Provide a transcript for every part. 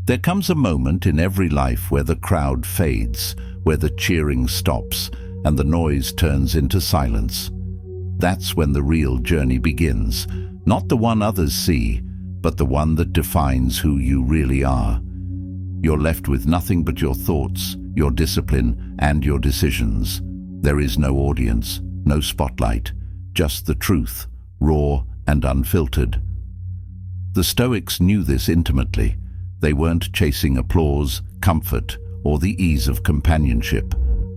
There comes a moment in every life where the crowd fades, where the cheering stops, and the noise turns into silence. That's when the real journey begins, not the one others see, but the one that defines who you really are. You're left with nothing but your thoughts, your discipline, and your decisions. There is no audience, no spotlight, just the truth, raw and unfiltered. The Stoics knew this intimately. They weren't chasing applause, comfort, or the ease of companionship.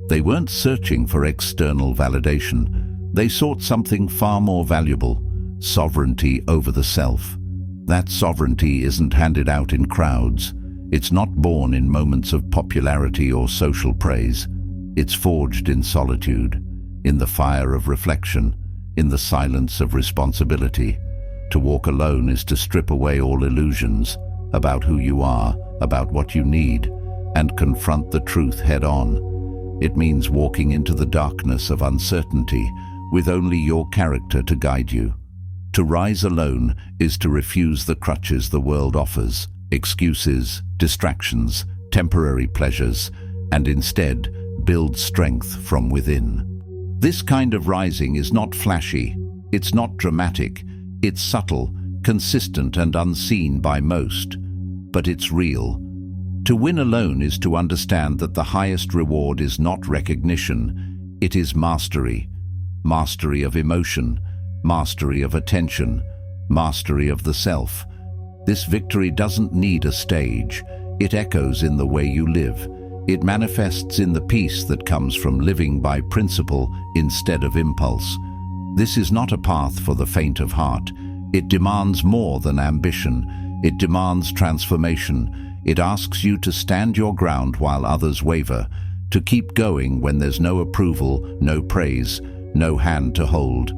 They weren't searching for external validation. They sought something far more valuable: sovereignty over the self. That sovereignty isn't handed out in crowds. It's not born in moments of popularity or social praise. It's forged in solitude, in the fire of reflection, in the silence of responsibility. To walk alone is to strip away all illusions about who you are, about what you need, and confront the truth head-on. It means walking into the darkness of uncertainty with only your character to guide you. To rise alone is to refuse the crutches the world offers, excuses, distractions, temporary pleasures, and instead build strength from within. This kind of rising is not flashy, it's not dramatic, it's subtle, consistent and unseen by most, but it's real. To win alone is to understand that the highest reward is not recognition, it is mastery. Mastery of emotion, mastery of attention, mastery of the self. This victory doesn't need a stage. It echoes in the way you live. It manifests in the peace that comes from living by principle instead of impulse. This is not a path for the faint of heart. It demands more than ambition. It demands transformation. It asks you to stand your ground while others waver, to keep going when there's no approval, no praise, no hand to hold.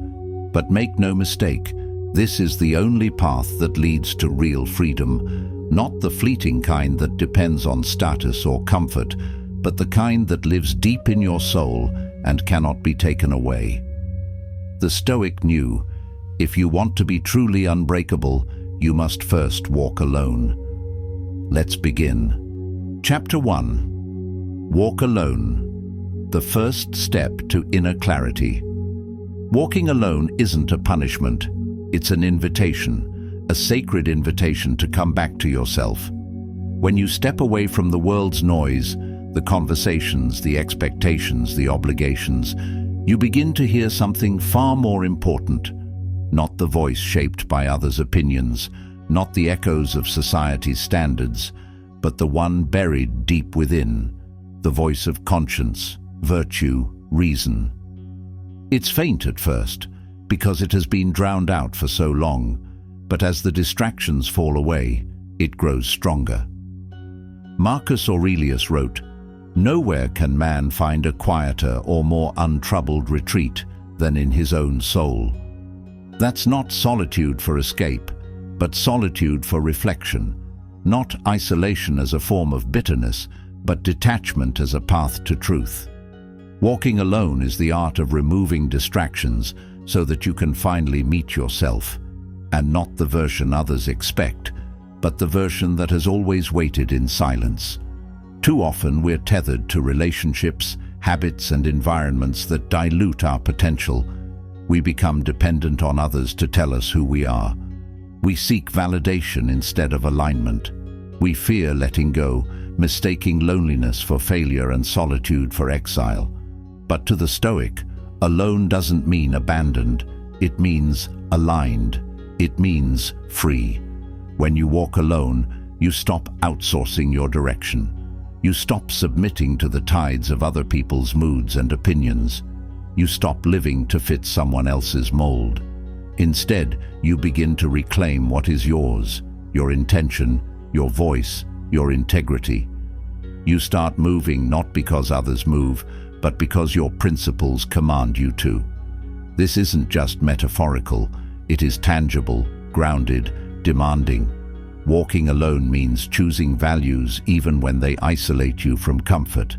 But make no mistake, this is the only path that leads to real freedom, not the fleeting kind that depends on status or comfort, but the kind that lives deep in your soul and cannot be taken away. The Stoic knew, if you want to be truly unbreakable, you must first walk alone. Let's begin. Chapter 1. Walk alone. The first step to inner clarity. Walking alone isn't a punishment. It's an invitation, a sacred invitation to come back to yourself. When you step away from the world's noise, the conversations, the expectations, the obligations, you begin to hear something far more important. Not the voice shaped by others' opinions, not the echoes of society's standards, but the one buried deep within, the voice of conscience, virtue, reason. It's faint at first, because it has been drowned out for so long, but as the distractions fall away, it grows stronger. Marcus Aurelius wrote, "Nowhere can man find a quieter or more untroubled retreat than in his own soul." That's not solitude for escape, but solitude for reflection, not isolation as a form of bitterness, but detachment as a path to truth. Walking alone is the art of removing distractions so that you can finally meet yourself, and not the version others expect, but the version that has always waited in silence. Too often we're tethered to relationships, habits and environments that dilute our potential. We become dependent on others to tell us who we are. We seek validation instead of alignment. We fear letting go, mistaking loneliness for failure and solitude for exile. But to the Stoic, alone doesn't mean abandoned. It means aligned. It means free. When you walk alone, you stop outsourcing your direction. You stop submitting to the tides of other people's moods and opinions. You stop living to fit someone else's mold. Instead, you begin to reclaim what is yours, your intention, your voice, your integrity. You start moving not because others move, but because your principles command you to. This isn't just metaphorical, it is tangible, grounded, demanding. Walking alone means choosing values even when they isolate you from comfort.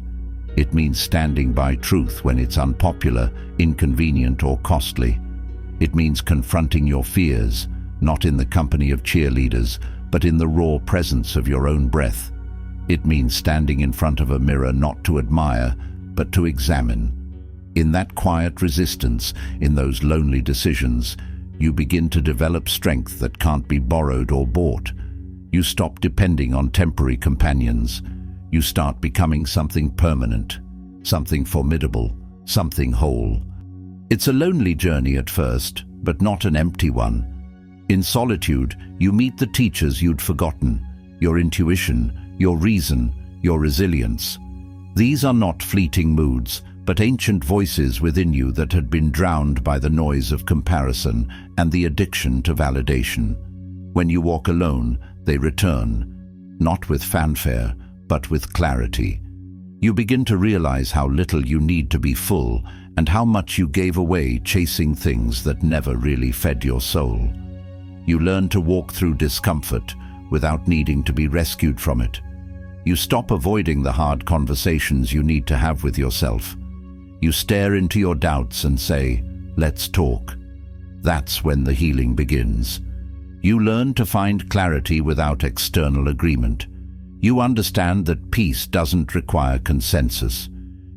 It means standing by truth when it's unpopular, inconvenient, or costly. It means confronting your fears, not in the company of cheerleaders, but in the raw presence of your own breath. It means standing in front of a mirror not to admire, but to examine. In that quiet resistance, in those lonely decisions, you begin to develop strength that can't be borrowed or bought. You stop depending on temporary companions. You start becoming something permanent, something formidable, something whole. It's a lonely journey at first, but not an empty one. In solitude, you meet the teachers you'd forgotten, your intuition, your reason, your resilience. These are not fleeting moods, but ancient voices within you that had been drowned by the noise of comparison and the addiction to validation. When you walk alone, they return, not with fanfare, but with clarity. You begin to realize how little you need to be full and how much you gave away chasing things that never really fed your soul. You learn to walk through discomfort without needing to be rescued from it. You stop avoiding the hard conversations you need to have with yourself. You stare into your doubts and say, "Let's talk." That's when the healing begins. You learn to find clarity without external agreement. You understand that peace doesn't require consensus.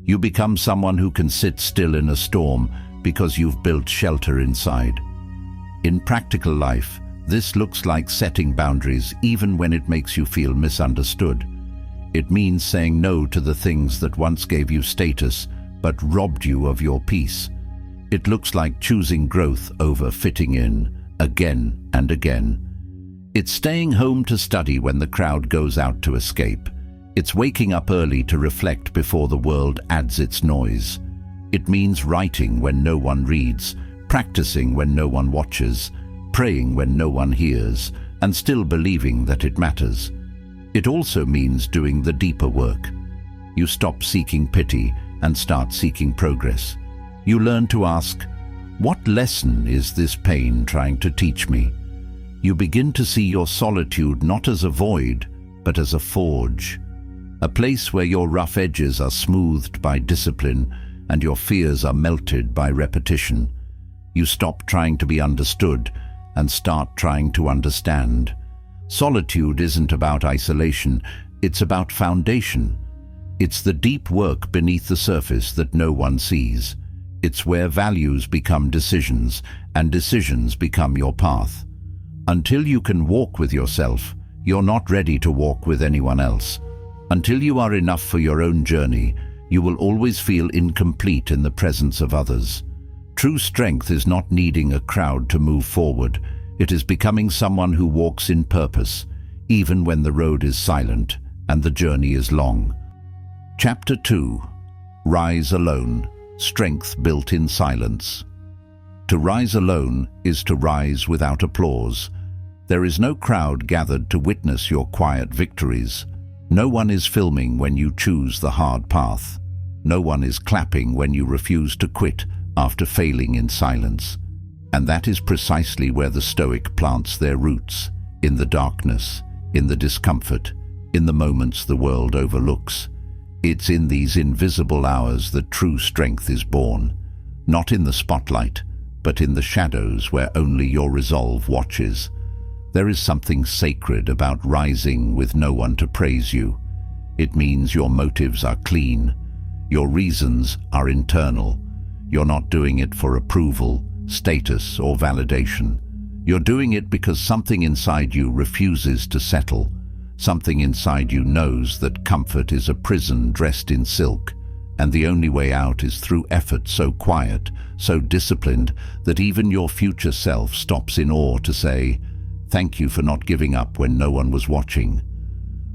You become someone who can sit still in a storm because you've built shelter inside. In practical life, this looks like setting boundaries even when it makes you feel misunderstood. It means saying no to the things that once gave you status but robbed you of your peace. It looks like choosing growth over fitting in, again and again. It's staying home to study when the crowd goes out to escape. It's waking up early to reflect before the world adds its noise. It means writing when no one reads, practicing when no one watches, praying when no one hears, and still believing that it matters. It also means doing the deeper work. You stop seeking pity and start seeking progress. You learn to ask, what lesson is this pain trying to teach me? You begin to see your solitude not as a void, but as a forge. A place where your rough edges are smoothed by discipline and your fears are melted by repetition. You stop trying to be understood and start trying to understand. Solitude isn't about isolation, it's about foundation. It's the deep work beneath the surface that no one sees. It's where values become decisions and decisions become your path. Until you can walk with yourself, you're not ready to walk with anyone else. Until you are enough for your own journey, you will always feel incomplete in the presence of others. True strength is not needing a crowd to move forward. It is becoming someone who walks in purpose, even when the road is silent and the journey is long. Chapter 2. Rise Alone. Strength Built in Silence. To rise alone is to rise without applause. There is no crowd gathered to witness your quiet victories. No one is filming when you choose the hard path. No one is clapping when you refuse to quit after failing in silence. And that is precisely where the Stoic plants their roots, in the darkness, in the discomfort, in the moments the world overlooks. It's in these invisible hours that true strength is born, not in the spotlight, but in the shadows where only your resolve watches. There is something sacred about rising with no one to praise you. It means your motives are clean, your reasons are internal. You're not doing it for approval, status, or validation. You're doing it because something inside you refuses to settle. Something inside you knows that comfort is a prison dressed in silk, and the only way out is through effort so quiet, so disciplined, that even your future self stops in awe to say, "Thank you for not giving up when no one was watching."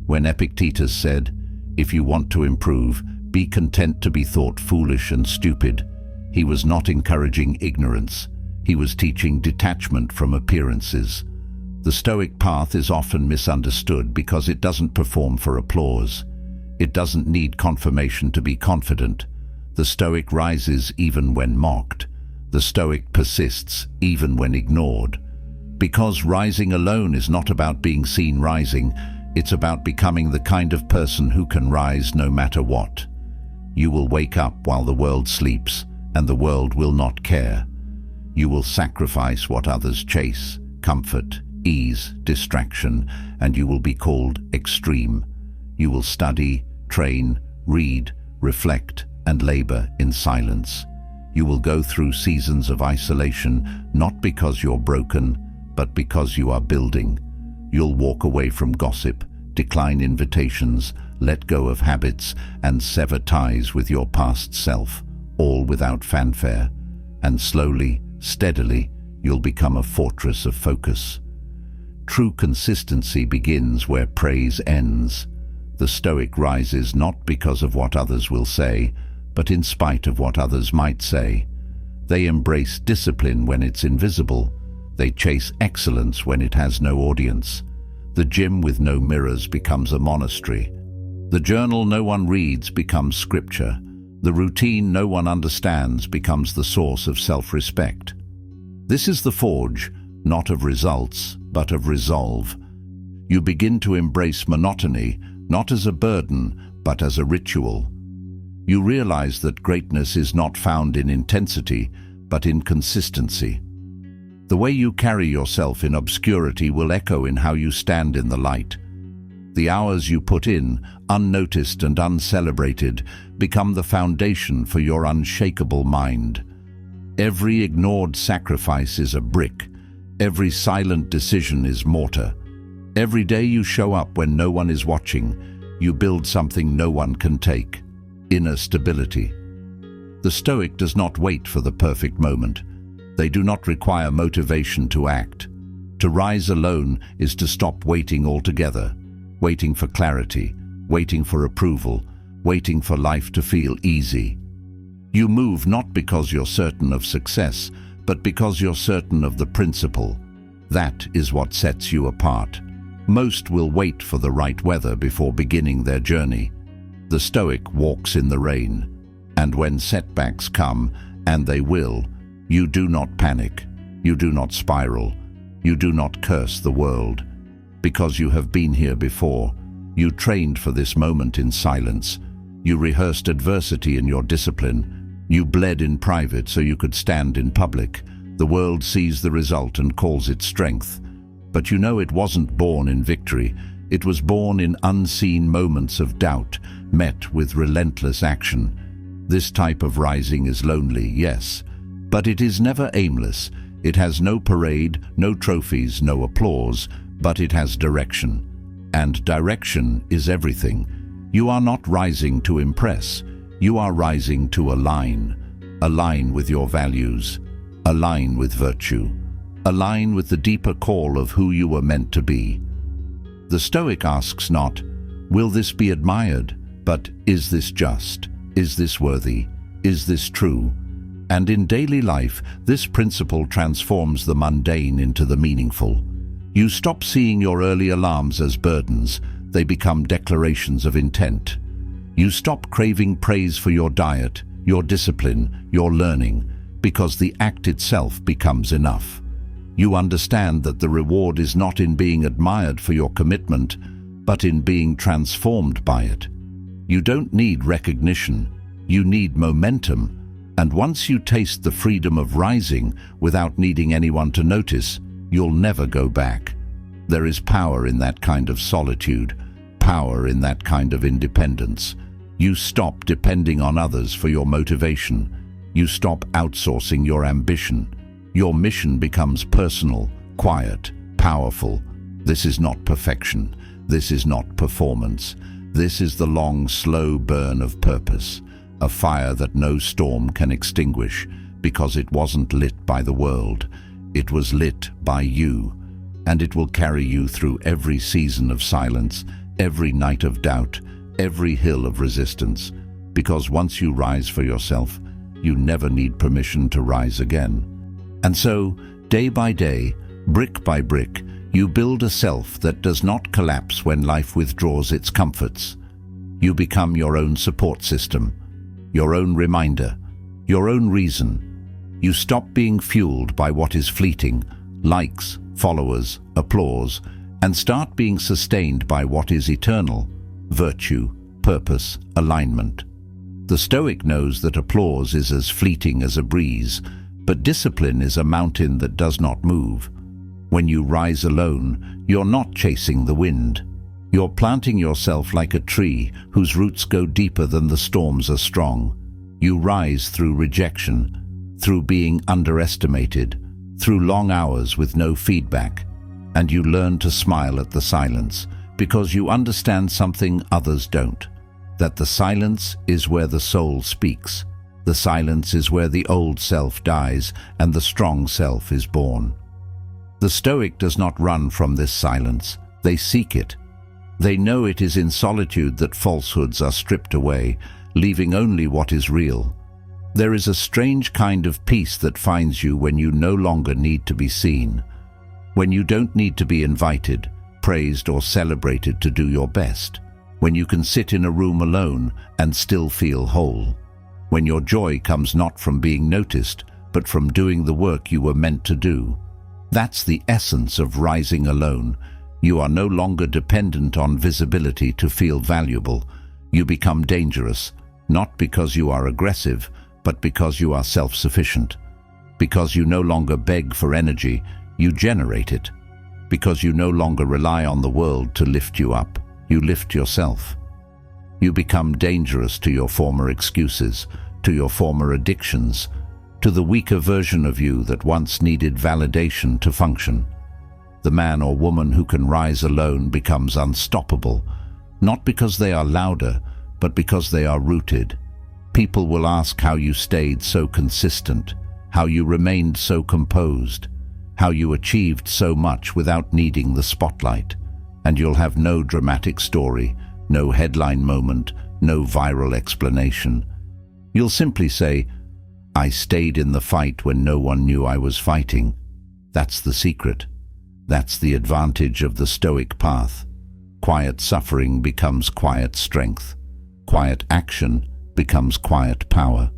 When Epictetus said, "If you want to improve, be content to be thought foolish and stupid," he was not encouraging ignorance. He was teaching detachment from appearances. The Stoic path is often misunderstood because it doesn't perform for applause. It doesn't need confirmation to be confident. The Stoic rises even when mocked. The Stoic persists even when ignored. Because rising alone is not about being seen rising, it's about becoming the kind of person who can rise no matter what. You will wake up while the world sleeps, and the world will not care. You will sacrifice what others chase: comfort, ease, distraction, and you will be called extreme. You will study, train, read, reflect, and labor in silence. You will go through seasons of isolation, not because you're broken, but because you are building. You'll walk away from gossip, decline invitations, let go of habits, and sever ties with your past self, all without fanfare. And slowly, steadily, you'll become a fortress of focus. True consistency begins where praise ends. The Stoic rises not because of what others will say, but in spite of what others might say. They embrace discipline when it's invisible. They chase excellence when it has no audience. The gym with no mirrors becomes a monastery. The journal no one reads becomes scripture. The routine no one understands becomes the source of self-respect. This is the forge, not of results, but of resolve. You begin to embrace monotony, not as a burden, but as a ritual. You realize that greatness is not found in intensity, but in consistency. The way you carry yourself in obscurity will echo in how you stand in the light. The hours you put in, unnoticed and uncelebrated, become the foundation for your unshakable mind. Every ignored sacrifice is a brick. Every silent decision is mortar. Every day you show up when no one is watching, you build something no one can take. Inner stability. The Stoic does not wait for the perfect moment. They do not require motivation to act. To rise alone is to stop waiting altogether, waiting for clarity, waiting for approval, waiting for life to feel easy. You move not because you're certain of success, but because you're certain of the principle. That is what sets you apart. Most will wait for the right weather before beginning their journey. The Stoic walks in the rain, and when setbacks come, and they will, you do not panic, you do not spiral, you do not curse the world. Because you have been here before, you trained for this moment in silence, you rehearsed adversity in your discipline, you bled in private so you could stand in public. The world sees the result and calls it strength. But you know it wasn't born in victory, it was born in unseen moments of doubt, met with relentless action. This type of rising is lonely, yes, but it is never aimless. It has no parade, no trophies, no applause, but it has direction. And direction is everything. You are not rising to impress, you are rising to align. Align with your values, align with virtue, align with the deeper call of who you were meant to be. The Stoic asks not, will this be admired, but is this just? Is this worthy? Is this true? And in daily life, this principle transforms the mundane into the meaningful. You stop seeing your early alarms as burdens, they become declarations of intent. You stop craving praise for your diet, your discipline, your learning, because the act itself becomes enough. You understand that the reward is not in being admired for your commitment, but in being transformed by it. You don't need recognition, you need momentum, and once you taste the freedom of rising without needing anyone to notice, you'll never go back. There is power in that kind of solitude, power in that kind of independence. You stop depending on others for your motivation. You stop outsourcing your ambition. Your mission becomes personal, quiet, powerful. This is not perfection. This is not performance. This is the long, slow burn of purpose, a fire that no storm can extinguish because it wasn't lit by the world. It was lit by you, and it will carry you through every season of silence, every night of doubt, every hill of resistance, because once you rise for yourself, you never need permission to rise again. And so, day by day, brick by brick, you build a self that does not collapse when life withdraws its comforts. You become your own support system, your own reminder, your own reason. You stop being fueled by what is fleeting, likes, followers, applause, and start being sustained by what is eternal, virtue, purpose, alignment. The Stoic knows that applause is as fleeting as a breeze, but discipline is a mountain that does not move. When you rise alone, you're not chasing the wind. You're planting yourself like a tree whose roots go deeper than the storms are strong. You rise through rejection, through being underestimated, through long hours with no feedback, and you learn to smile at the silence because you understand something others don't, that the silence is where the soul speaks. The silence is where the old self dies and the strong self is born. The Stoic does not run from this silence. They seek it. They know it is in solitude that falsehoods are stripped away, leaving only what is real. There is a strange kind of peace that finds you when you no longer need to be seen, when you don't need to be invited, praised or celebrated to do your best, when you can sit in a room alone and still feel whole, when your joy comes not from being noticed, but from doing the work you were meant to do. That's the essence of rising alone. You are no longer dependent on visibility to feel valuable. You become dangerous, not because you are aggressive, but because you are self-sufficient. Because you no longer beg for energy, you generate it. Because you no longer rely on the world to lift you up, you lift yourself. You become dangerous to your former excuses, to your former addictions, to the weaker version of you that once needed validation to function. The man or woman who can rise alone becomes unstoppable, not because they are louder, but because they are rooted. People will ask how you stayed so consistent, how you remained so composed, how you achieved so much without needing the spotlight. And you'll have no dramatic story, no headline moment, no viral explanation. You'll simply say, "I stayed in the fight when no one knew I was fighting." That's the secret. That's the advantage of the Stoic path. Quiet suffering becomes quiet strength. Quiet action becomes quiet power.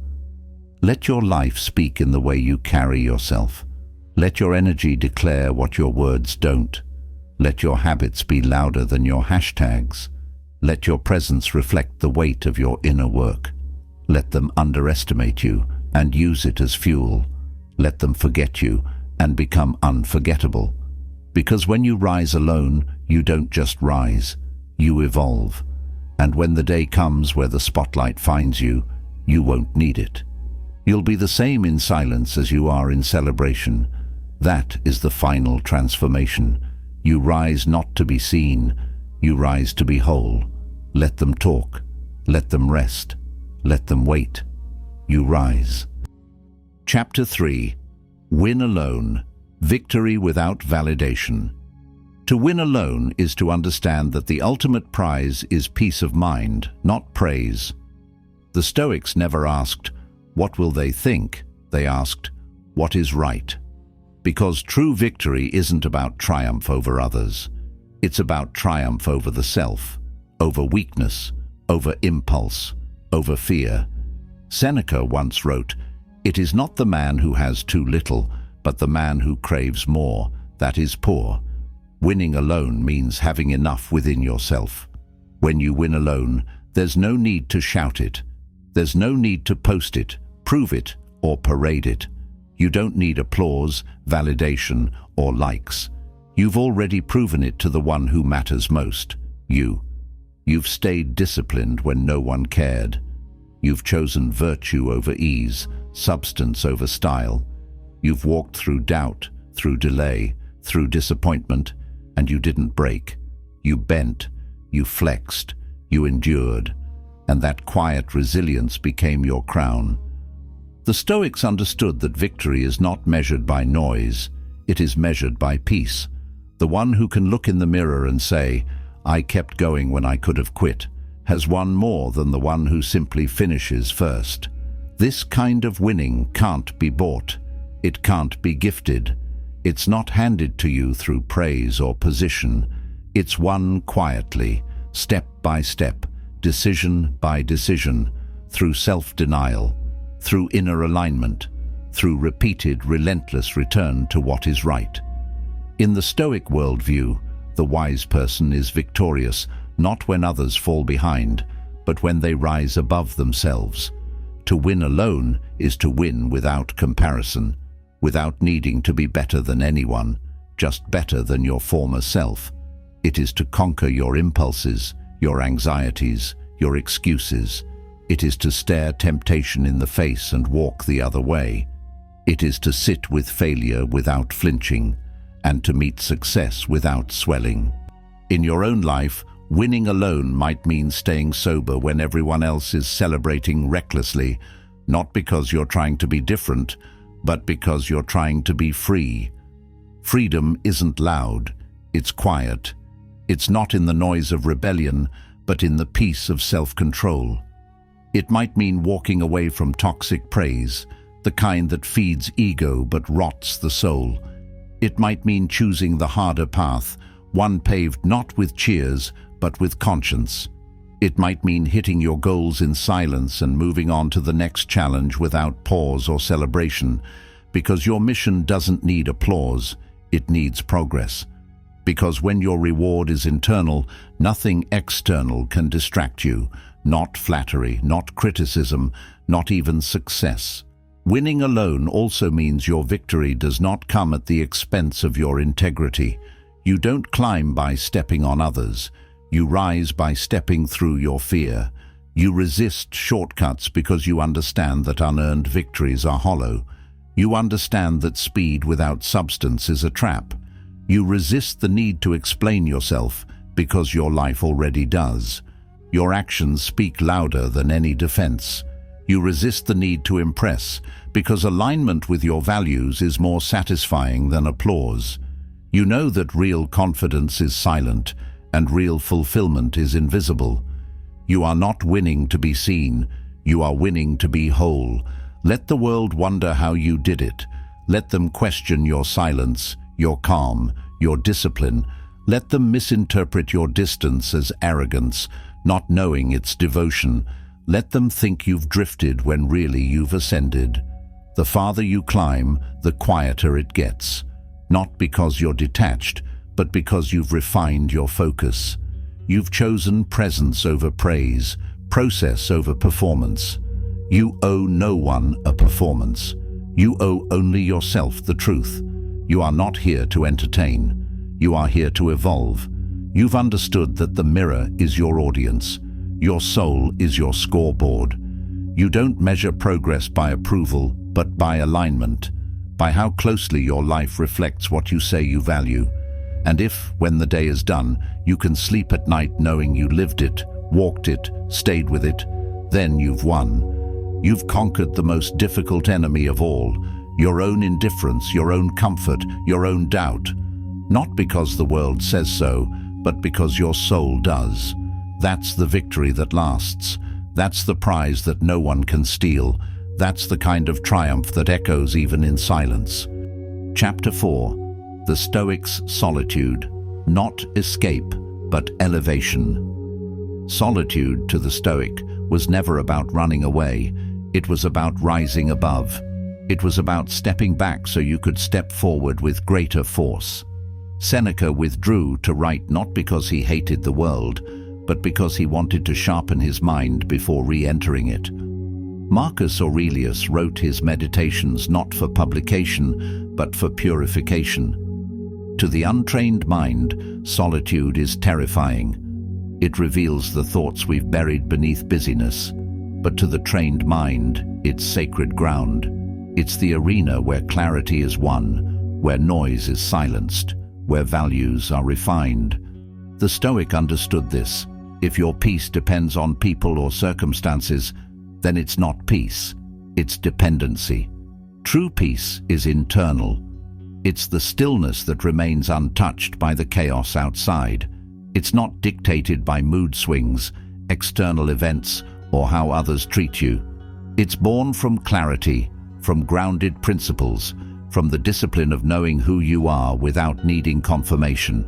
Let your life speak in the way you carry yourself. Let your energy declare what your words don't. Let your habits be louder than your hashtags. Let your presence reflect the weight of your inner work. Let them underestimate you and use it as fuel. Let them forget you and become unforgettable. Because when you rise alone, you don't just rise, you evolve. And when the day comes where the spotlight finds you, you won't need it. You'll be the same in silence as you are in celebration. That is the final transformation. You rise not to be seen, you rise to be whole. Let them talk, let them rest, let them wait. You rise. Chapter 3. Win alone. Victory without validation. To win alone is to understand that the ultimate prize is peace of mind, not praise. The Stoics never asked, "What will they think?" They asked, "What is right?" Because true victory isn't about triumph over others. It's about triumph over the self, over weakness, over impulse, over fear. Seneca once wrote, "It is not the man who has too little, but the man who craves more, that is poor." Winning alone means having enough within yourself. When you win alone, there's no need to shout it. There's no need to post it, prove it, or parade it. You don't need applause, validation, or likes. You've already proven it to the one who matters most, you. You've stayed disciplined when no one cared. You've chosen virtue over ease, substance over style. You've walked through doubt, through delay, through disappointment, and you didn't break. You bent, you flexed, you endured, and that quiet resilience became your crown. The Stoics understood that victory is not measured by noise, it is measured by peace. The one who can look in the mirror and say, "I kept going when I could have quit," has won more than the one who simply finishes first. This kind of winning can't be bought. It can't be gifted. It's not handed to you through praise or position. It's won quietly, step by step, decision by decision, through self-denial, through inner alignment, through repeated, relentless return to what is right. In the Stoic worldview, the wise person is victorious not when others fall behind, but when they rise above themselves. To win alone is to win without comparison, without needing to be better than anyone, just better than your former self. It is to conquer your impulses, your anxieties, your excuses. It is to stare temptation in the face and walk the other way. It is to sit with failure without flinching, and to meet success without swelling. In your own life, winning alone might mean staying sober when everyone else is celebrating recklessly, not because you're trying to be different, but because you're trying to be free. Freedom isn't loud, it's quiet. It's not in the noise of rebellion, but in the peace of self-control. It might mean walking away from toxic praise, the kind that feeds ego but rots the soul. It might mean choosing the harder path, one paved not with cheers, but with conscience. It might mean hitting your goals in silence and moving on to the next challenge without pause or celebration, because your mission doesn't need applause, it needs progress. Because when your reward is internal, nothing external can distract you, not flattery, not criticism, not even success. Winning alone also means your victory does not come at the expense of your integrity. You don't climb by stepping on others. You rise by stepping through your fear. You resist shortcuts because you understand that unearned victories are hollow. You understand that speed without substance is a trap. You resist the need to explain yourself because your life already does. Your actions speak louder than any defense. You resist the need to impress because alignment with your values is more satisfying than applause. You know that real confidence is silent and real fulfillment is invisible. You are not winning to be seen, you are winning to be whole. Let the world wonder how you did it. Let them question your silence, your calm, your discipline. Let them misinterpret your distance as arrogance, not knowing its devotion. Let them think you've drifted when really you've ascended. The farther you climb, the quieter it gets. Not because you're detached, but because you've refined your focus. You've chosen presence over praise, process over performance. You owe no one a performance. You owe only yourself the truth. You are not here to entertain. You are here to evolve. You've understood that the mirror is your audience. Your soul is your scoreboard. You don't measure progress by approval, but by alignment, by how closely your life reflects what you say you value. And if, when the day is done, you can sleep at night knowing you lived it, walked it, stayed with it, then you've won. You've conquered the most difficult enemy of all, your own indifference, your own comfort, your own doubt. Not because the world says so, but because your soul does. That's the victory that lasts. That's the prize that no one can steal. That's the kind of triumph that echoes even in silence. Chapter 4. The Stoics' Solitude. Not escape, but elevation. Solitude, to the Stoic, was never about running away. It was about rising above. It was about stepping back so you could step forward with greater force. Seneca withdrew to write not because he hated the world, but because he wanted to sharpen his mind before re-entering it. Marcus Aurelius wrote his meditations not for publication, but for purification. To the untrained mind, solitude is terrifying. It reveals the thoughts we've buried beneath busyness. But to the trained mind, it's sacred ground. It's the arena where clarity is won, where noise is silenced, where values are refined. The Stoic understood this. If your peace depends on people or circumstances, then it's not peace, it's dependency. True peace is internal. It's the stillness that remains untouched by the chaos outside. It's not dictated by mood swings, external events, or how others treat you. It's born from clarity, from grounded principles, from the discipline of knowing who you are without needing confirmation.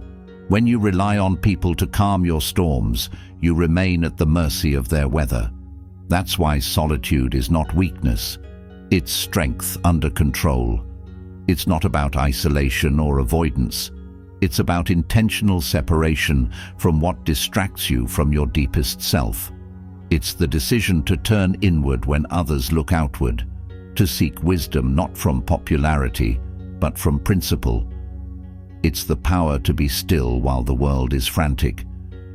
When you rely on people to calm your storms, you remain at the mercy of their weather. That's why solitude is not weakness. It's strength under control. It's not about isolation or avoidance. It's about intentional separation from what distracts you from your deepest self. It's the decision to turn inward when others look outward, to seek wisdom not from popularity, but from principle. It's the power to be still while the world is frantic,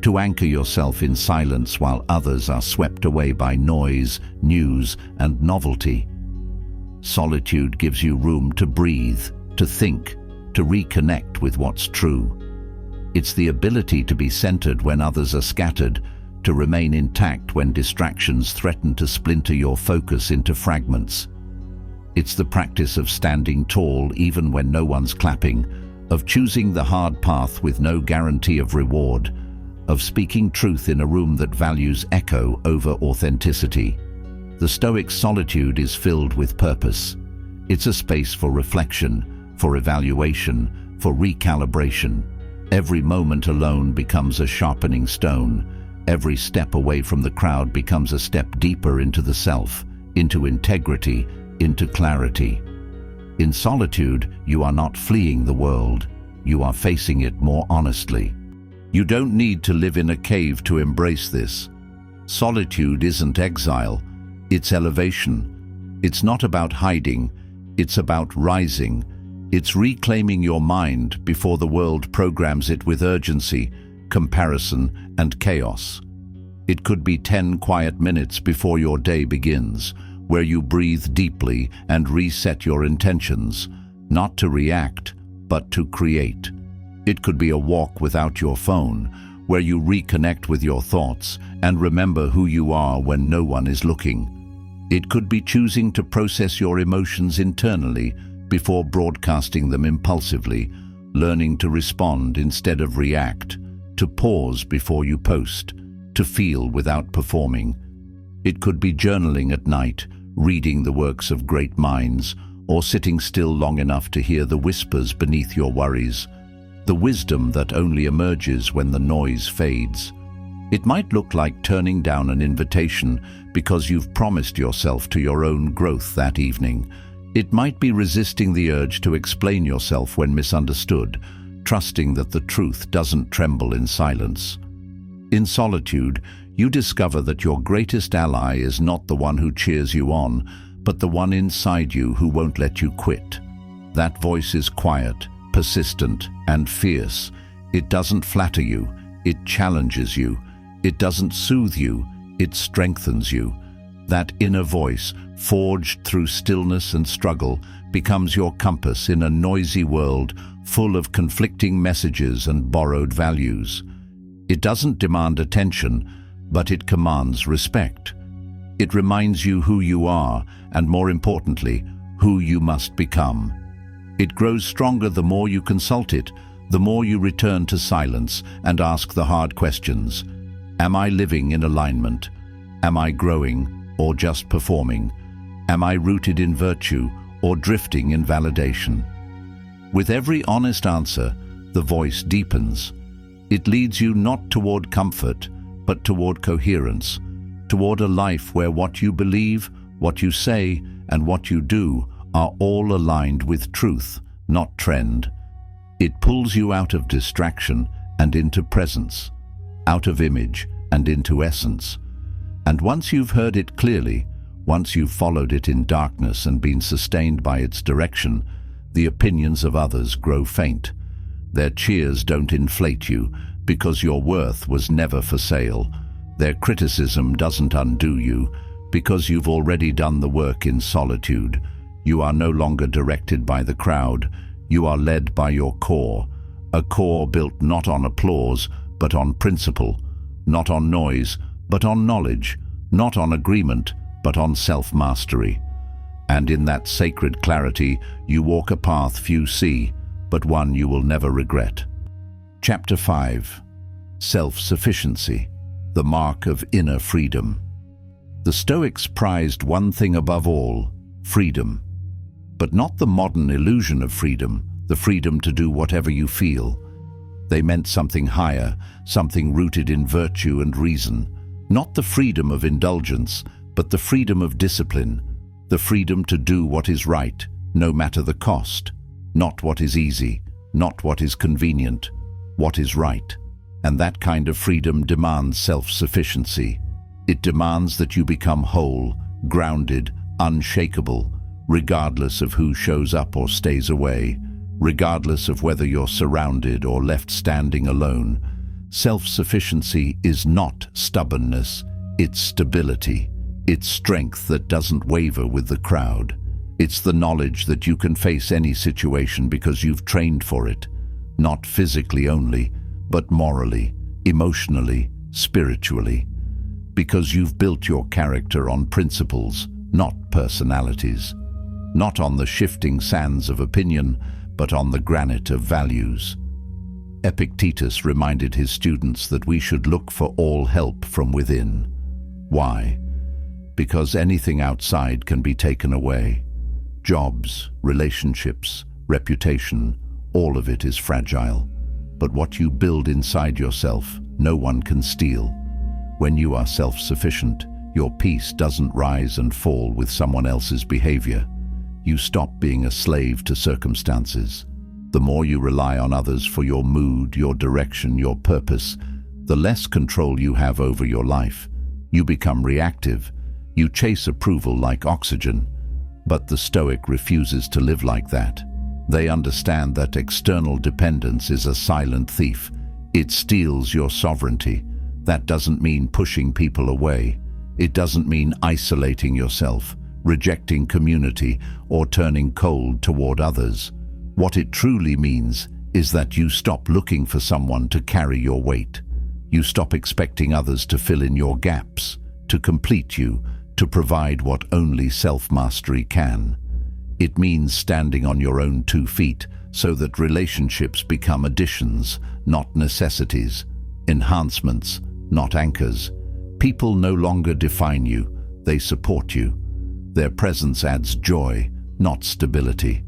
to anchor yourself in silence while others are swept away by noise, news, and novelty. Solitude gives you room to breathe, to think, to reconnect with what's true. It's the ability to be centered when others are scattered, to remain intact when distractions threaten to splinter your focus into fragments. It's the practice of standing tall even when no one's clapping, of choosing the hard path with no guarantee of reward, of speaking truth in a room that values echo over authenticity. The Stoic solitude is filled with purpose. It's a space for reflection, for evaluation, for recalibration. Every moment alone becomes a sharpening stone. Every step away from the crowd becomes a step deeper into the self, into integrity, into clarity. In solitude, you are not fleeing the world. You are facing it more honestly. You don't need to live in a cave to embrace this. Solitude isn't exile, it's elevation. It's not about hiding, it's about rising. It's reclaiming your mind before the world programs it with urgency, comparison, and chaos. It could be 10 quiet minutes before your day begins, where you breathe deeply and reset your intentions, not to react, but to create. It could be a walk without your phone, where you reconnect with your thoughts and remember who you are when no one is looking. It could be choosing to process your emotions internally before broadcasting them impulsively, learning to respond instead of react, to pause before you post, to feel without performing. It could be journaling at night, reading the works of great minds, or sitting still long enough to hear the whispers beneath your worries, the wisdom that only emerges when the noise fades. It might look like turning down an invitation because you've promised yourself to your own growth that evening. It might be resisting the urge to explain yourself when misunderstood, trusting that the truth doesn't tremble in silence. In solitude, you discover that your greatest ally is not the one who cheers you on, but the one inside you who won't let you quit. That voice is quiet, persistent, and fierce. It doesn't flatter you, it challenges you. It doesn't soothe you, it strengthens you. That inner voice, forged through stillness and struggle, becomes your compass in a noisy world full of conflicting messages and borrowed values. It doesn't demand attention, but it commands respect. It reminds you who you are, and more importantly, who you must become. It grows stronger the more you consult it, the more you return to silence and ask the hard questions. Am I living in alignment? Am I growing or just performing? Am I rooted in virtue or drifting in validation? With every honest answer, the voice deepens. It leads you not toward comfort, but toward coherence, toward a life where what you believe, what you say, and what you do are all aligned with truth, not trend. It pulls you out of distraction and into presence, out of image and into essence. And once you've heard it clearly, once you've followed it in darkness and been sustained by its direction, the opinions of others grow faint. Their cheers don't inflate you, because your worth was never for sale. Their criticism doesn't undo you, because you've already done the work in solitude. You are no longer directed by the crowd. You are led by your core, a core built not on applause, but on principle, not on noise, but on knowledge, not on agreement, but on self-mastery. And in that sacred clarity, you walk a path few see, but one you will never regret. Chapter 5. Self-sufficiency, the mark of inner freedom. The Stoics prized one thing above all, freedom. But not the modern illusion of freedom, the freedom to do whatever you feel. They meant something higher, something rooted in virtue and reason. Not the freedom of indulgence, but the freedom of discipline, the freedom to do what is right, no matter the cost. Not what is easy, not what is convenient, what is right. And that kind of freedom demands self-sufficiency. It demands that you become whole, grounded, unshakable, regardless of who shows up or stays away, regardless of whether you're surrounded or left standing alone. Self-sufficiency is not stubbornness, it's stability. It's strength that doesn't waver with the crowd. It's the knowledge that you can face any situation because you've trained for it, not physically only, but morally, emotionally, spiritually. Because you've built your character on principles, not personalities. Not on the shifting sands of opinion, but on the granite of values. Epictetus reminded his students that we should look for all help from within. Why? Because anything outside can be taken away. Jobs, relationships, reputation, all of it is fragile. But what you build inside yourself, no one can steal. When you are self-sufficient, your peace doesn't rise and fall with someone else's behavior. You stop being a slave to circumstances. The more you rely on others for your mood, your direction, your purpose, the less control you have over your life. You become reactive. You chase approval like oxygen. But the Stoic refuses to live like that. They understand that external dependence is a silent thief. It steals your sovereignty. That doesn't mean pushing people away. It doesn't mean isolating yourself, rejecting community, or turning cold toward others. What it truly means is that you stop looking for someone to carry your weight. You stop expecting others to fill in your gaps, to complete you, to provide what only self-mastery can. It means standing on your own 2 feet so that relationships become additions, not necessities, enhancements, not anchors. People no longer define you, they support you. Their presence adds joy, not stability.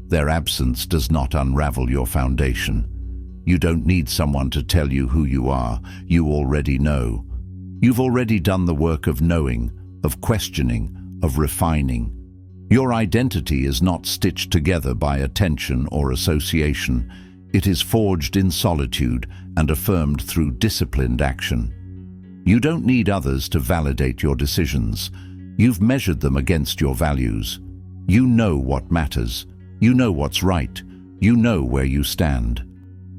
Their absence does not unravel your foundation. You don't need someone to tell you who you are. You already know. You've already done the work of knowing, of questioning, of refining. Your identity is not stitched together by attention or association. It is forged in solitude and affirmed through disciplined action. You don't need others to validate your decisions. You've measured them against your values. You know what matters. You know what's right. You know where you stand.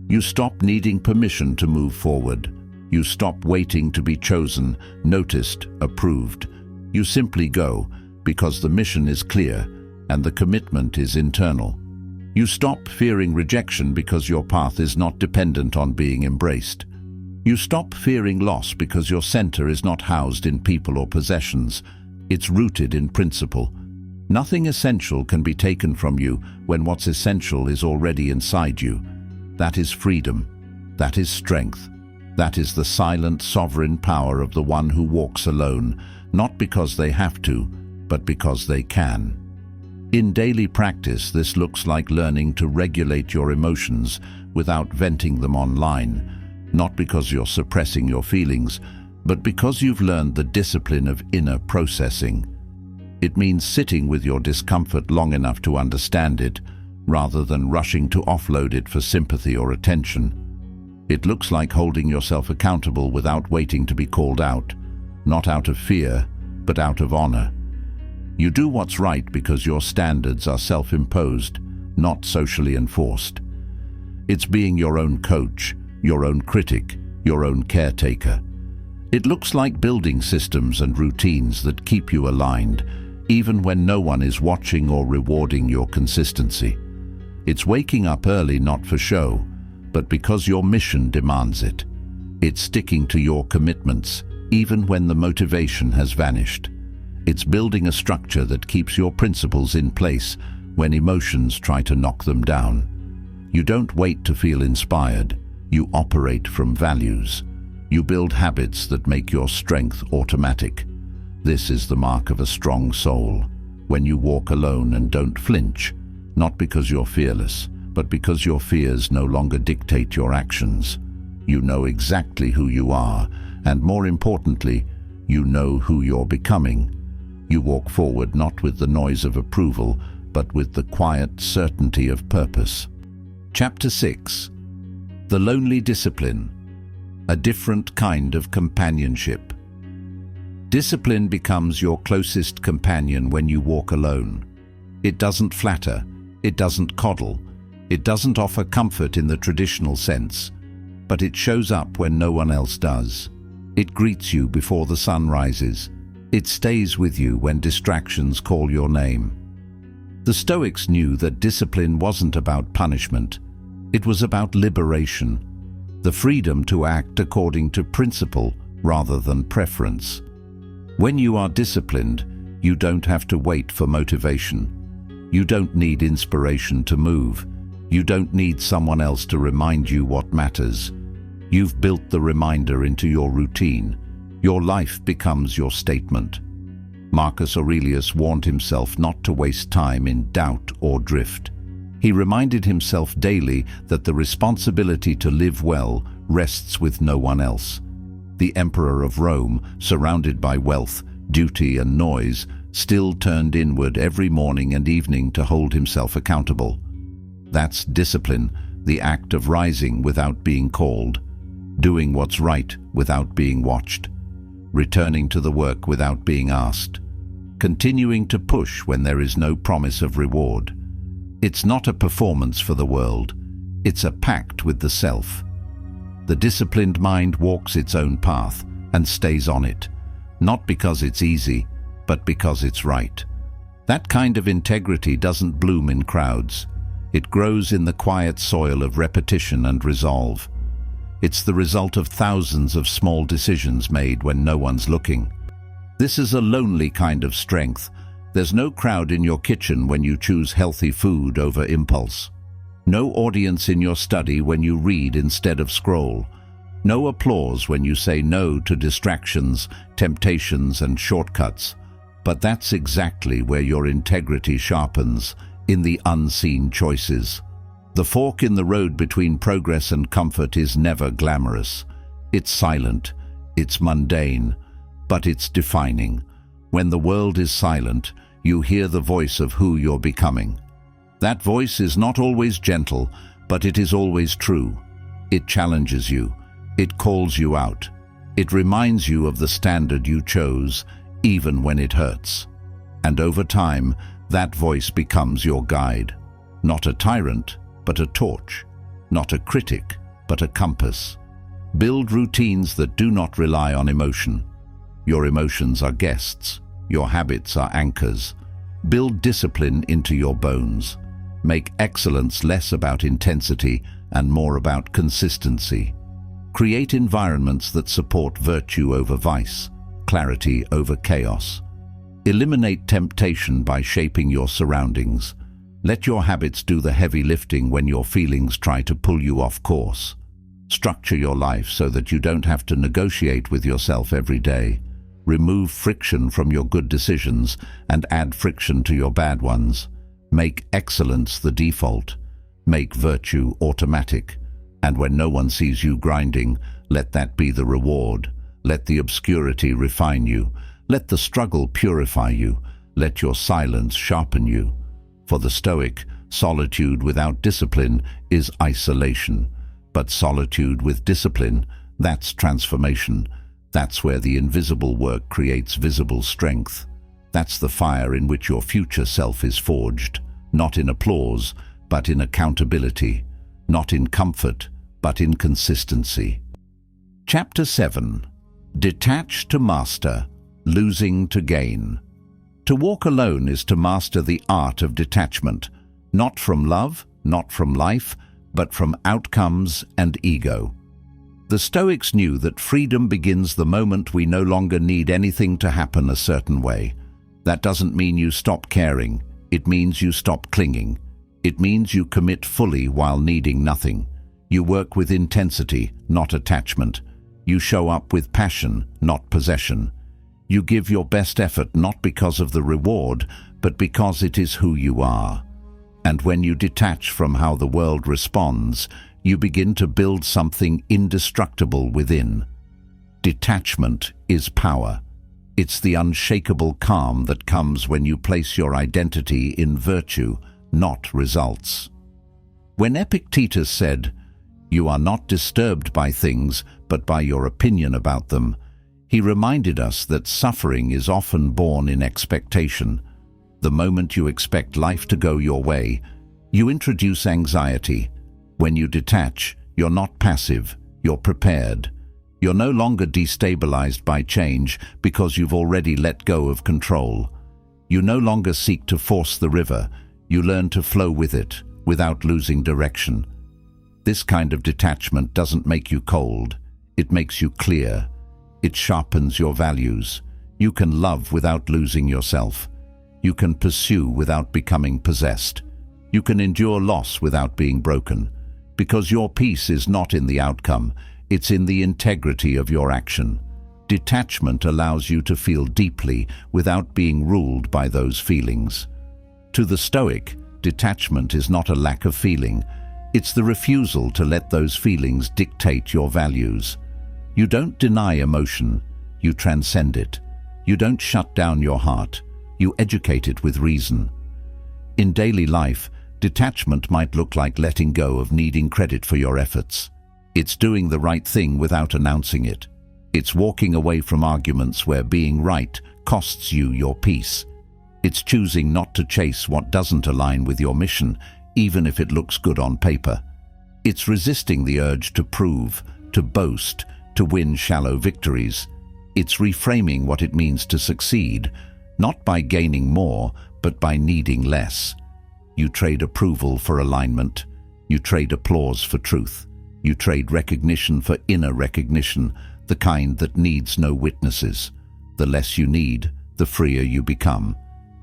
You stop needing permission to move forward. You stop waiting to be chosen, noticed, approved. You simply go because the mission is clear and the commitment is internal. You stop fearing rejection because your path is not dependent on being embraced. You stop fearing loss because your center is not housed in people or possessions. It's rooted in principle. Nothing essential can be taken from you when what's essential is already inside you. That is freedom. That is strength. That is the silent, sovereign power of the one who walks alone, not because they have to, but because they can. In daily practice, this looks like learning to regulate your emotions without venting them online, not because you're suppressing your feelings, but because you've learned the discipline of inner processing. It means sitting with your discomfort long enough to understand it, rather than rushing to offload it for sympathy or attention. It looks like holding yourself accountable without waiting to be called out, not out of fear, but out of honor. You do what's right because your standards are self-imposed, not socially enforced. It's being your own coach, your own critic, your own caretaker. It looks like building systems and routines that keep you aligned, even when no one is watching or rewarding your consistency. It's waking up early not for show, but because your mission demands it. It's sticking to your commitments, even when the motivation has vanished. It's building a structure that keeps your principles in place when emotions try to knock them down. You don't wait to feel inspired. You operate from values. You build habits that make your strength automatic. This is the mark of a strong soul, when you walk alone and don't flinch, not because you're fearless, but because your fears no longer dictate your actions. You know exactly who you are, and more importantly, you know who you're becoming. You walk forward not with the noise of approval, but with the quiet certainty of purpose. Chapter 6. The Lonely Discipline. A different kind of companionship. Discipline becomes your closest companion when you walk alone. It doesn't flatter, it doesn't coddle, It doesn't offer comfort in the traditional sense, but it shows up when no one else does. It greets you before the sun rises. It stays with you when distractions call your name. The Stoics knew that discipline wasn't about punishment. It was about liberation, the freedom to act according to principle rather than preference. When you are disciplined, you don't have to wait for motivation. You don't need inspiration to move. You don't need someone else to remind you what matters. You've built the reminder into your routine. Your life becomes your statement. Marcus Aurelius warned himself not to waste time in doubt or drift. He reminded himself daily that the responsibility to live well rests with no one else. The Emperor of Rome, surrounded by wealth, duty and noise, still turned inward every morning and evening to hold himself accountable. That's discipline, the act of rising without being called, doing what's right without being watched, returning to the work without being asked, continuing to push when there is no promise of reward. It's not a performance for the world, it's a pact with the self. The disciplined mind walks its own path and stays on it, not because it's easy, but because it's right. That kind of integrity doesn't bloom in crowds. It grows in the quiet soil of repetition and resolve. It's the result of thousands of small decisions made when no one's looking. This is a lonely kind of strength. There's no crowd in your kitchen when you choose healthy food over impulse. No audience in your study when you read instead of scroll. No applause when you say no to distractions, temptations, and shortcuts. But that's exactly where your integrity sharpens, in the unseen choices. The fork in the road between progress and comfort is never glamorous. It's silent, it's mundane, but it's defining. When the world is silent, you hear the voice of who you're becoming. That voice is not always gentle, but it is always true. It challenges you. It calls you out. It reminds you of the standard you chose, even when it hurts. And over time, that voice becomes your guide. Not a tyrant, but a torch. Not a critic, but a compass. Build routines that do not rely on emotion. Your emotions are guests. Your habits are anchors. Build discipline into your bones. Make excellence less about intensity and more about consistency. Create environments that support virtue over vice, clarity over chaos. Eliminate temptation by shaping your surroundings. Let your habits do the heavy lifting when your feelings try to pull you off course. Structure your life so that you don't have to negotiate with yourself every day. Remove friction from your good decisions and add friction to your bad ones. Make excellence the default. Make virtue automatic. And when no one sees you grinding, let that be the reward. Let the obscurity refine you. Let the struggle purify you. Let your silence sharpen you. For the Stoic, solitude without discipline is isolation. But solitude with discipline, that's transformation. That's where the invisible work creates visible strength. That's the fire in which your future self is forged, not in applause, but in accountability, not in comfort, but in consistency. Chapter 7. Detach to master, losing to gain. To walk alone is to master the art of detachment, not from love, not from life, but from outcomes and ego. The Stoics knew that freedom begins the moment we no longer need anything to happen a certain way. That doesn't mean you stop caring. It means you stop clinging. It means you commit fully while needing nothing. You work with intensity, not attachment. You show up with passion, not possession. You give your best effort not because of the reward, but because it is who you are. And when you detach from how the world responds, you begin to build something indestructible within. Detachment is power. It's the unshakable calm that comes when you place your identity in virtue, not results. When Epictetus said, "You are not disturbed by things, but by your opinion about them," he reminded us that suffering is often born in expectation. The moment you expect life to go your way, You introduce anxiety. When you detach, you're not passive, you're prepared. You're no longer destabilized by change because you've already let go of control. You no longer seek to force the river, you learn to flow with it, without losing direction. This kind of detachment doesn't make you cold, it makes you clear. It sharpens your values. You can love without losing yourself. You can pursue without becoming possessed. You can endure loss without being broken. Because your peace is not in the outcome, it's in the integrity of your action. Detachment allows you to feel deeply without being ruled by those feelings. To the Stoic, detachment is not a lack of feeling. It's the refusal to let those feelings dictate your values. You don't deny emotion, you transcend it. You don't shut down your heart, you educate it with reason. In daily life, detachment might look like letting go of needing credit for your efforts. It's doing the right thing without announcing it. It's walking away from arguments where being right costs you your peace. It's choosing not to chase what doesn't align with your mission, even if it looks good on paper. It's resisting the urge to prove, to boast, to win shallow victories. It's reframing what it means to succeed, not by gaining more, but by needing less. You trade approval for alignment. You trade applause for truth. You trade recognition for inner recognition, the kind that needs no witnesses. The less you need, the freer you become.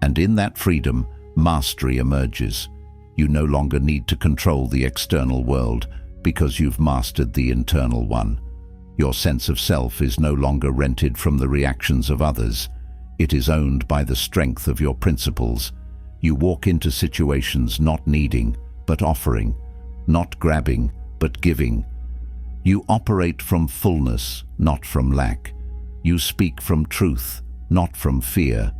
And in that freedom, mastery emerges. You no longer need to control the external world because you've mastered the internal one. Your sense of self is no longer rented from the reactions of others. It is owned by the strength of your principles. You walk into situations not needing, but offering, not grabbing, but giving. You operate from fullness, not from lack. You speak from truth, not from fear.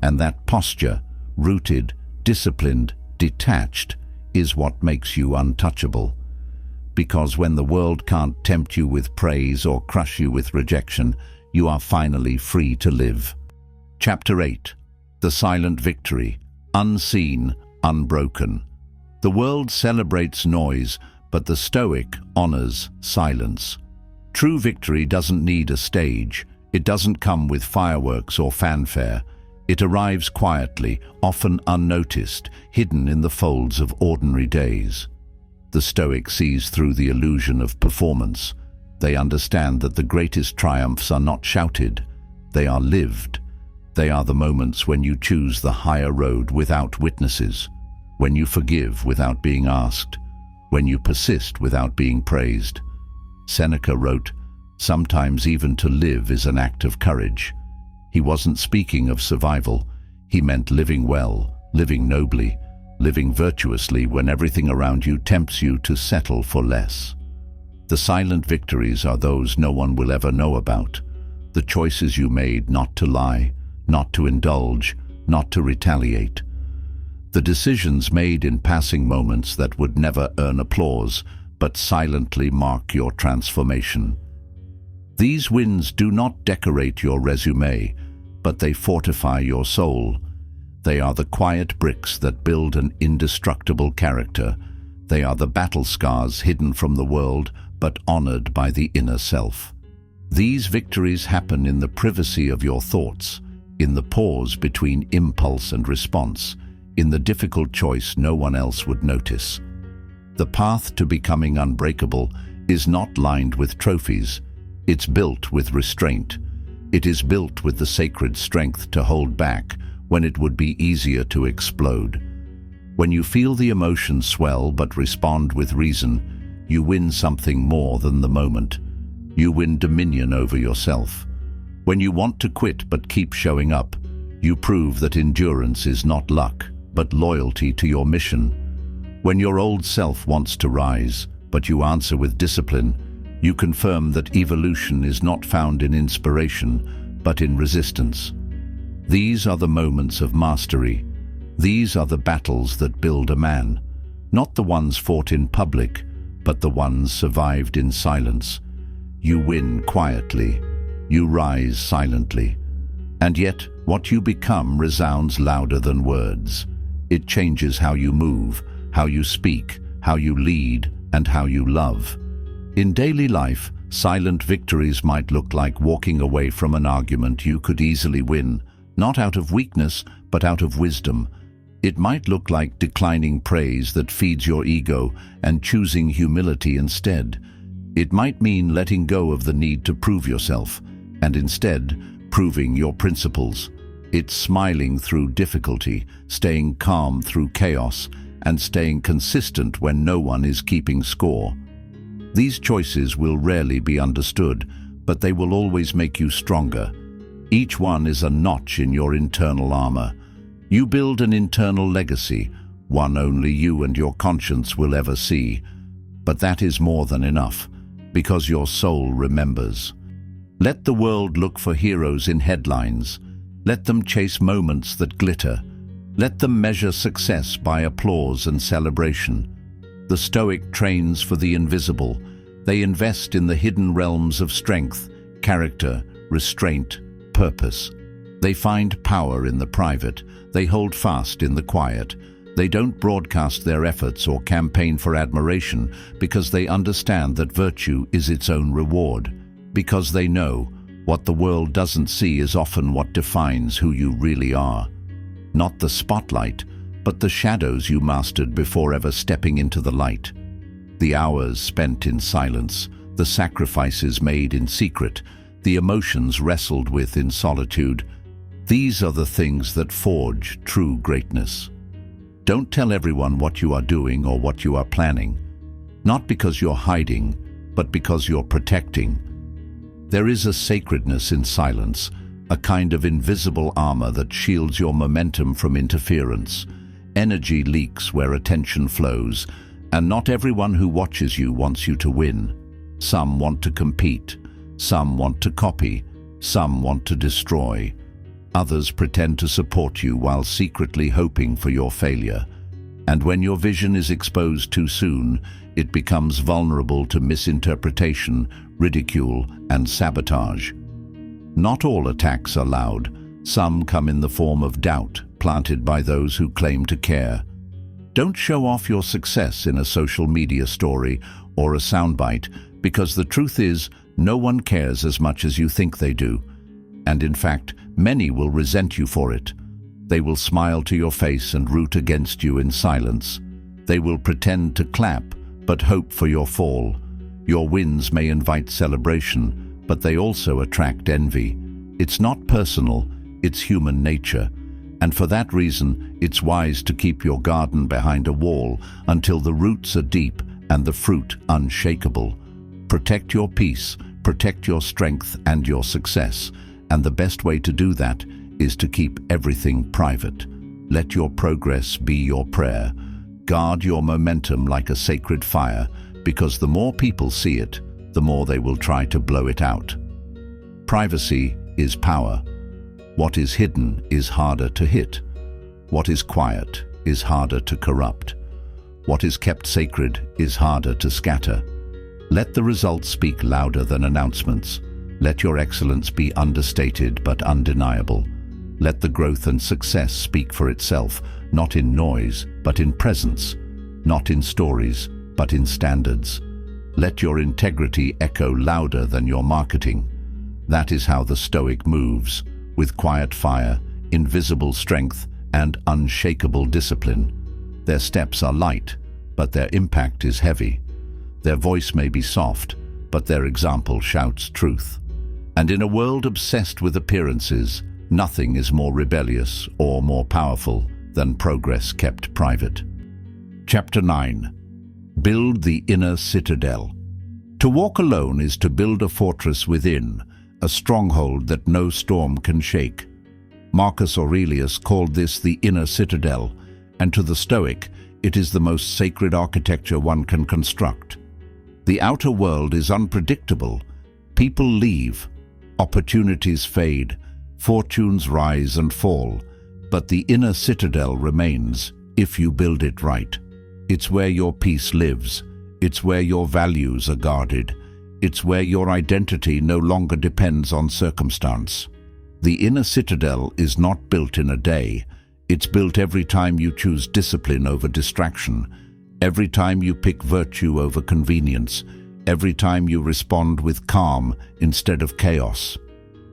And that posture, rooted, disciplined, detached, is what makes you untouchable. Because when the world can't tempt you with praise or crush you with rejection, you are finally free to live. Chapter 8. The Silent Victory. Unseen, unbroken. The world celebrates noise, but the Stoic honors silence. True victory doesn't need a stage. It doesn't come with fireworks or fanfare. It arrives quietly, often unnoticed, hidden in the folds of ordinary days. The Stoic sees through the illusion of performance. They understand that the greatest triumphs are not shouted, they are lived. They are the moments when you choose the higher road without witnesses, when you forgive without being asked, when you persist without being praised. Seneca wrote, "Sometimes even to live is an act of courage." He wasn't speaking of survival. He meant living well, living nobly, living virtuously when everything around you tempts you to settle for less. The silent victories are those no one will ever know about. The choices you made not to lie, not to indulge, not to retaliate. The decisions made in passing moments that would never earn applause, but silently mark your transformation. These wins do not decorate your resume, but they fortify your soul. They are the quiet bricks that build an indestructible character. They are the battle scars hidden from the world, but honored by the inner self. These victories happen in the privacy of your thoughts, in the pause between impulse and response, in the difficult choice no one else would notice. The path to becoming unbreakable is not lined with trophies. It's built with restraint. It is built with the sacred strength to hold back when it would be easier to explode. When you feel the emotions swell but respond with reason, you win something more than the moment. You win dominion over yourself. When you want to quit but keep showing up, you prove that endurance is not luck, but loyalty to your mission. When your old self wants to rise, but you answer with discipline, you confirm that evolution is not found in inspiration, but in resistance. These are the moments of mastery. These are the battles that build a man, not the ones fought in public, but the ones survived in silence. You win quietly. You rise silently. And yet, what you become resounds louder than words. It changes how you move, how you speak, how you lead, and how you love. In daily life, silent victories might look like walking away from an argument you could easily win, not out of weakness, but out of wisdom. It might look like declining praise that feeds your ego and choosing humility instead. It might mean letting go of the need to prove yourself, and instead proving your principles. It's smiling through difficulty, staying calm through chaos, and staying consistent when no one is keeping score. These choices will rarely be understood, but they will always make you stronger. Each one is a notch in your internal armor. You build an internal legacy, one only you and your conscience will ever see. But that is more than enough, because your soul remembers. Let the world look for heroes in headlines. Let them chase moments that glitter. Let them measure success by applause and celebration. The Stoic trains for the invisible. They invest in the hidden realms of strength, character, restraint, purpose. They find power in the private. They hold fast in the quiet. They don't broadcast their efforts or campaign for admiration because they understand that virtue is its own reward. Because they know what the world doesn't see is often what defines who you really are. Not the spotlight, but the shadows you mastered before ever stepping into the light. The hours spent in silence, the sacrifices made in secret, the emotions wrestled with in solitude. These are the things that forge true greatness. Don't tell everyone what you are doing or what you are planning. Not because you're hiding, but because you're protecting. There is a sacredness in silence, a kind of invisible armor that shields your momentum from interference. Energy leaks where attention flows, and not everyone who watches you wants you to win. Some want to compete, some want to copy, some want to destroy. Others pretend to support you while secretly hoping for your failure. And when your vision is exposed too soon, it becomes vulnerable to misinterpretation, ridicule, and sabotage. Not all attacks are loud. Some come in the form of doubt, planted by those who claim to care. Don't show off your success in a social media story or a soundbite, because the truth is, no one cares as much as you think they do. And in fact, many will resent you for it. They will smile to your face and root against you in silence. They will pretend to clap, but hope for your fall. Your wins may invite celebration, but they also attract envy. It's not personal, it's human nature. And for that reason, it's wise to keep your garden behind a wall until the roots are deep and the fruit unshakable. Protect your peace, protect your strength and your success. And the best way to do that is to keep everything private. Let your progress be your prayer. Guard your momentum like a sacred fire, because the more people see it, the more they will try to blow it out. Privacy is power. What is hidden is harder to hit. What is quiet is harder to corrupt. What is kept sacred is harder to scatter. Let the results speak louder than announcements. Let your excellence be understated but undeniable. Let the growth and success speak for itself, not in noise, but in presence, not in stories, but in standards. Let your integrity echo louder than your marketing. That is how the Stoic moves, with quiet fire, invisible strength, and unshakable discipline. Their steps are light, but their impact is heavy. Their voice may be soft, but their example shouts truth. And in a world obsessed with appearances, nothing is more rebellious or more powerful than progress kept private. Chapter 9. Build the inner citadel. To walk alone is to build a fortress within, a stronghold that no storm can shake. Marcus Aurelius called this the inner citadel, and to the Stoic, it is the most sacred architecture one can construct. The outer world is unpredictable. People leave, opportunities fade, fortunes rise and fall, but the inner citadel remains if you build it right. It's where your peace lives. It's where your values are guarded. It's where your identity no longer depends on circumstance. The inner citadel is not built in a day. It's built every time you choose discipline over distraction, Every time you pick virtue over convenience, every time you respond with calm instead of chaos.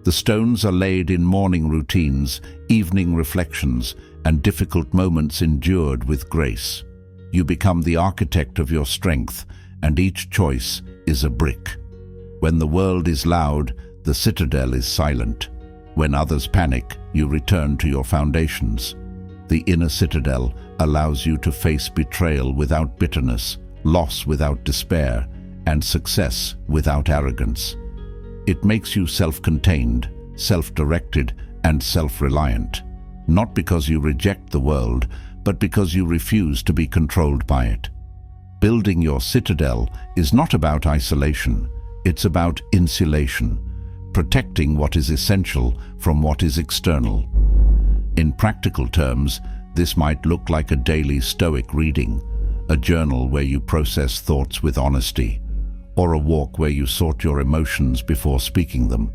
The stones are laid in morning routines, evening reflections, and difficult moments endured with grace. You become the architect of your strength, and each choice is a brick. When the world is loud, the citadel is silent. When others panic, you return to your foundations. The inner citadel allows you to face betrayal without bitterness, loss without despair, and success without arrogance. It makes you self-contained, self-directed, and self-reliant, not because you reject the world, but because you refuse to be controlled by it. Building your citadel is not about isolation, it's about insulation, protecting what is essential from what is external. In practical terms, this might look like a daily Stoic reading, a journal where you process thoughts with honesty, or a walk where you sort your emotions before speaking them.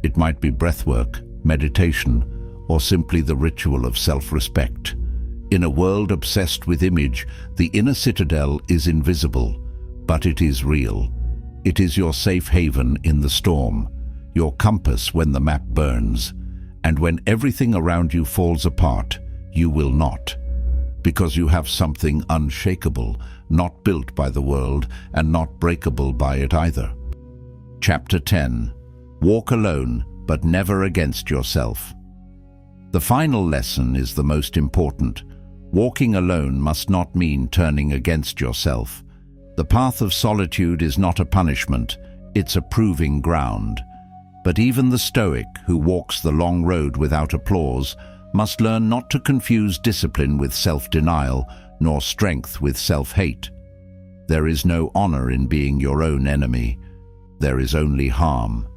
It might be breathwork, meditation, or simply the ritual of self-respect. In a world obsessed with image, the inner citadel is invisible, but it is real. It is your safe haven in the storm, your compass when the map burns, and when everything around you falls apart, you will not. Because you have something unshakable, not built by the world and not breakable by it either. Chapter 10. Walk alone, but never against yourself. The final lesson is the most important. Walking alone must not mean turning against yourself. The path of solitude is not a punishment, it's a proving ground. But even the Stoic, who walks the long road without applause, must learn not to confuse discipline with self-denial, nor strength with self-hate. There is no honor in being your own enemy. There is only harm.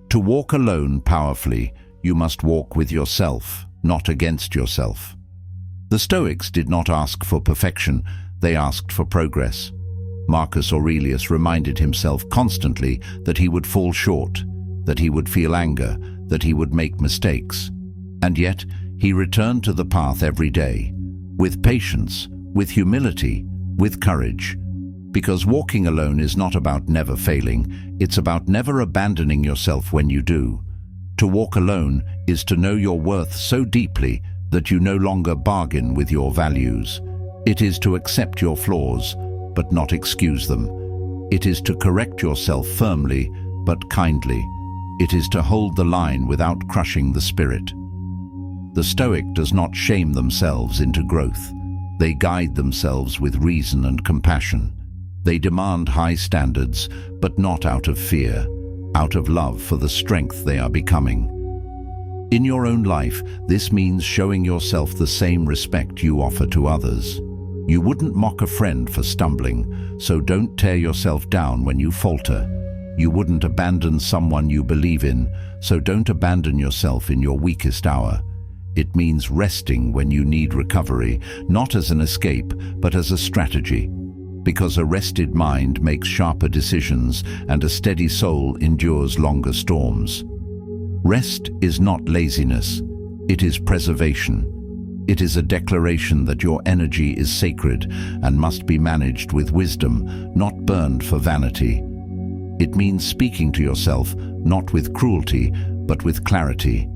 To walk alone powerfully, you must walk with yourself, not against yourself. The Stoics did not ask for perfection, they asked for progress. Marcus Aurelius reminded himself constantly that he would fall short, that he would feel anger, that he would make mistakes. And yet, he returned to the path every day, with patience, with humility, with courage. Because walking alone is not about never failing, it's about never abandoning yourself when you do. To walk alone is to know your worth so deeply that you no longer bargain with your values. It is to accept your flaws, but not excuse them. It is to correct yourself firmly, but kindly. It is to hold the line without crushing the spirit. The Stoic does not shame themselves into growth. They guide themselves with reason and compassion. They demand high standards, but not out of fear, out of love for the strength they are becoming. In your own life, this means showing yourself the same respect you offer to others. You wouldn't mock a friend for stumbling, so don't tear yourself down when you falter. You wouldn't abandon someone you believe in, so don't abandon yourself in your weakest hour. It means resting when you need recovery, not as an escape, but as a strategy. Because a rested mind makes sharper decisions, and a steady soul endures longer storms. Rest is not laziness, it is preservation. It is a declaration that your energy is sacred and must be managed with wisdom, not burned for vanity. It means speaking to yourself, not with cruelty, but with clarity.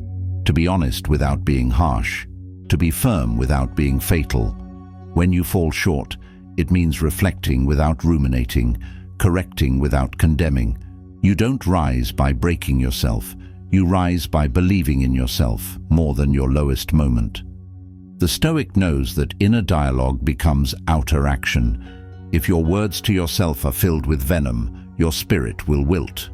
To be honest without being harsh. To be firm without being fatal. When you fall short, it means reflecting without ruminating, correcting without condemning. You don't rise by breaking yourself. You rise by believing in yourself more than your lowest moment. The Stoic knows that inner dialogue becomes outer action. If your words to yourself are filled with venom, your spirit will wilt.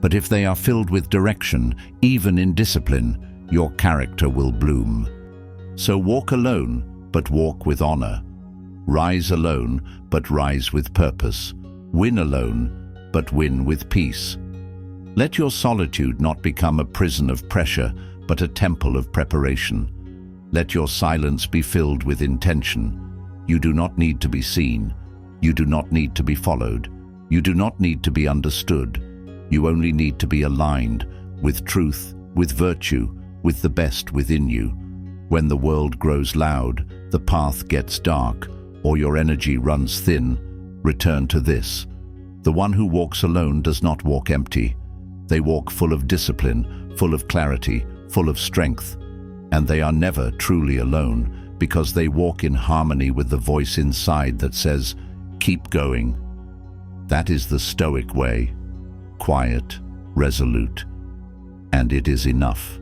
But if they are filled with direction, even in discipline, your character will bloom. So walk alone, but walk with honor. Rise alone, but rise with purpose. Win alone, but win with peace. Let your solitude not become a prison of pressure, but a temple of preparation. Let your silence be filled with intention. You do not need to be seen. You do not need to be followed. You do not need to be understood. You only need to be aligned with truth, with virtue, with the best within you. When the world grows loud, the path gets dark. or your energy runs thin, return to this. The one who walks alone does not walk empty. They walk full of discipline, full of clarity, full of strength. And they are never truly alone because they walk in harmony with the voice inside that says, "Keep going." That is the Stoic way. Quiet, resolute, and it is enough.